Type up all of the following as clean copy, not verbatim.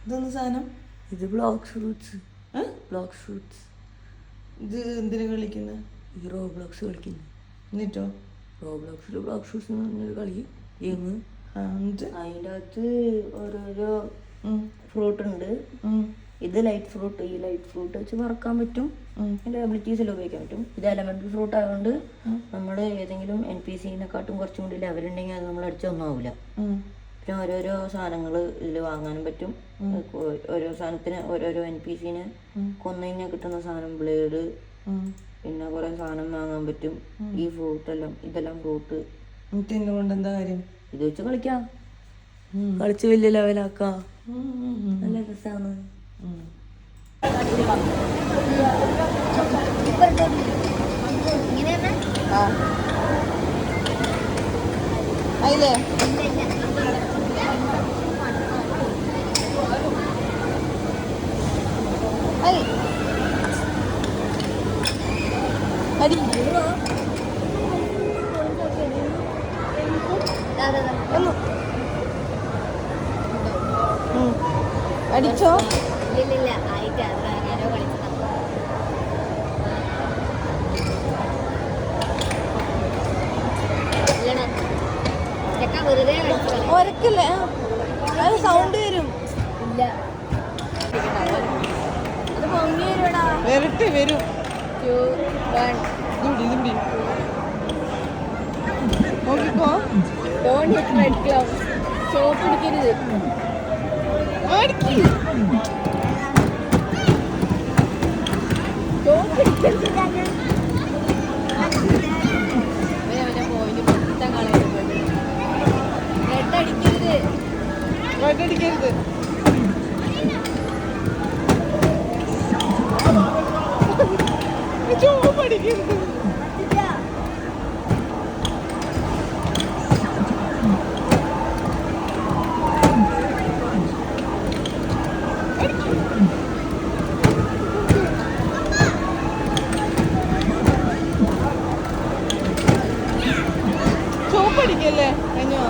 ഇതൊന്ന് സാധനം ഇത് ബ്ലോക്ക് ഫ്രൂട്ട്സ്. Block fruits. ഇത് എന്തിനാ കളിക്കുന്നത്? ഈ റോബ്ലോക്സ് കളിക്കുന്നത്. എന്നിട്ടോ? റോബ്ലോക്സിൽ ബ്ലോക്ക് ഫ്രൂട്ട്സ് എന്ന് പറഞ്ഞൊരു കളി ഗെയിം. അതിൻ്റെ അകത്ത് ഓരോരോ ഫ്രൂട്ട് ഉണ്ട്. ഇത് ലൈറ്റ് ഫ്രൂട്ട്. ഈ ലൈറ്റ് ഫ്രൂട്ട് വെച്ച് വറക്കാൻ പറ്റും. അതിൻ്റെ എബിലിറ്റീസിൽ ഉപയോഗിക്കാൻ പറ്റും. ഇത് എലമെൻ്ററി ഫ്രൂട്ട് ആയതുകൊണ്ട് നമ്മൾ ഏതെങ്കിലും NPCനെക്കാട്ടും കുറച്ചും കൂടി ലെവലുണ്ടെങ്കിൽ അത് നമ്മൾ അടിച്ച് ഒന്നും ആവില്ല. പിന്നെ ഓരോരോ സാധനങ്ങൾ ഇതിൽ വാങ്ങാനും പറ്റും. ഓരോ സാധനത്തിന് ഓരോരോ NPCനെ കൊന്നു കഴിഞ്ഞാൽ കിട്ടുന്ന സാധനം ബ്ലേഡ്, പിന്നെ കുറെ സാധനം വാങ്ങാൻ പറ്റും. ഈ ഫ്രൂട്ട് ഇതെല്ലാം ഫ്രൂട്ട്. കൊണ്ട് എന്താ കാര്യം? ഇത് വെച്ച് കളിക്കാം, കളിച്ച് വലിയ ലെവലാക്കാം. നല്ല രസമാണ്. അയില്ലേ അടി അടിച്ചോ? ഒരക്കല്ലേ? അത് സൗണ്ട് വരും. വരട്ടെ, വരും. നോക്കിക്കോ. ചോപ്പ് പിടിക്കരുത്. അടിക്കരുത്. ചോപ്പ് അടിക്കരുത്. ചോപ്പടിക്കല്ലേ കഴിഞ്ഞോ?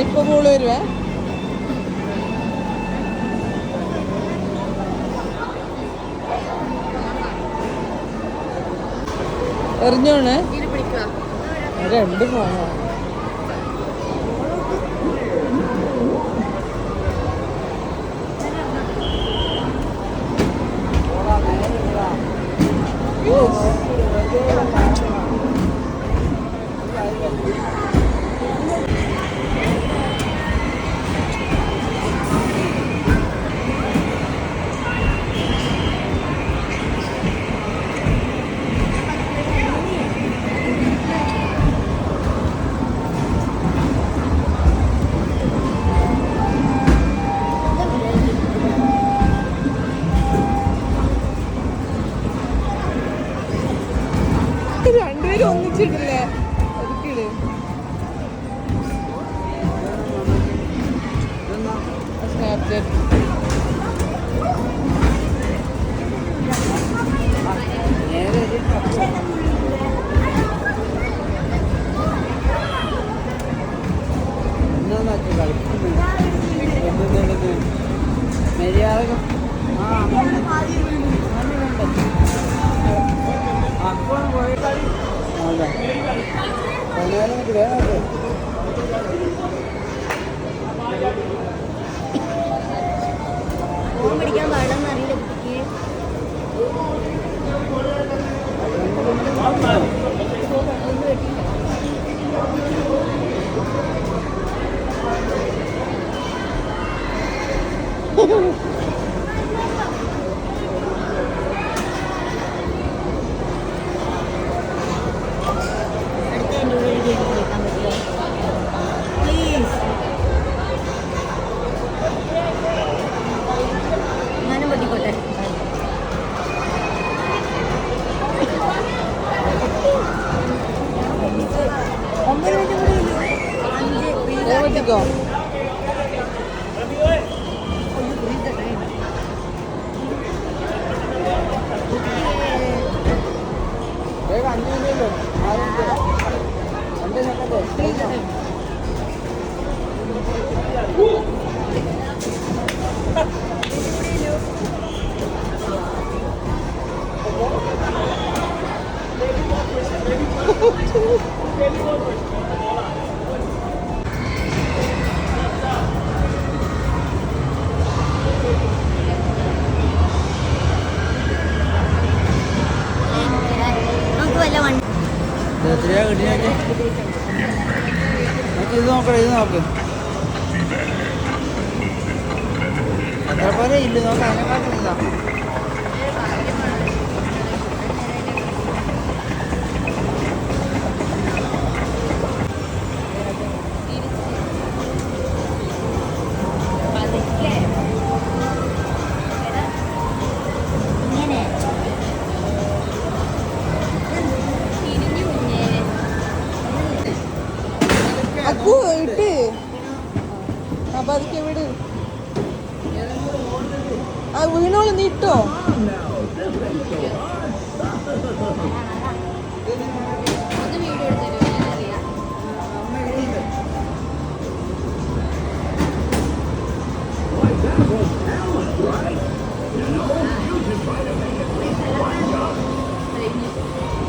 ഇപ്പൊ ബോള് വരുവേ. എറിഞ്ഞോണ് രണ്ട് പോണോ? രണ്ടുപേരും ഒന്നിച്ചിടില്ലേ? ഒതുക്കിട്. സ്നാപ്ചാറ്റ് പിടിക്കാൻ പാടില്ലെന്ന് അറിയില്ല കുട്ടിക്ക്. Go. നമുക്ക് വല്ല വണ്ടി ഇത് നോക്കണേ, ഇത് നോക്ക്. എത്ര പോലെ ഇല്ല നോക്കാം, അതിനെക്കാട്ടും ഇല്ല. അക്കു ഇട്ട് അപ്പൊ അതൊക്കെ വിട്. ആ വീണോള് നീ ഇട്ടോ.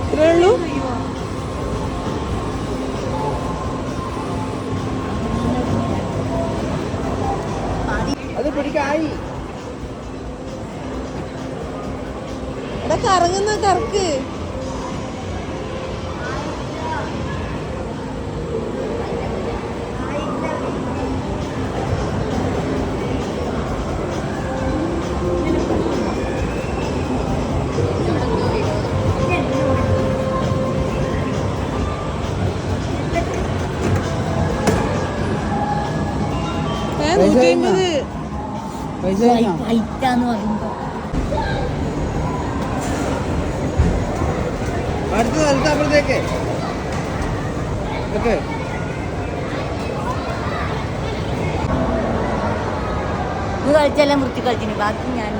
ഇത്രേ ഉള്ളൂ. അത് പിടിക്കായി. എടാ കറങ്ങുന്ന കറക്ക്. പൈസ കഴിഞ്ഞോ? ഹൈറ്റാന്ന് പറയുമ്പോ അടുത്ത സ്ഥലത്ത് അപ്പുറത്തേക്ക് ഓക്കെ. ഇത് കളിച്ചെല്ലാം വൃത്തി കളിച്ചിന് ബാക്കി ഞാൻ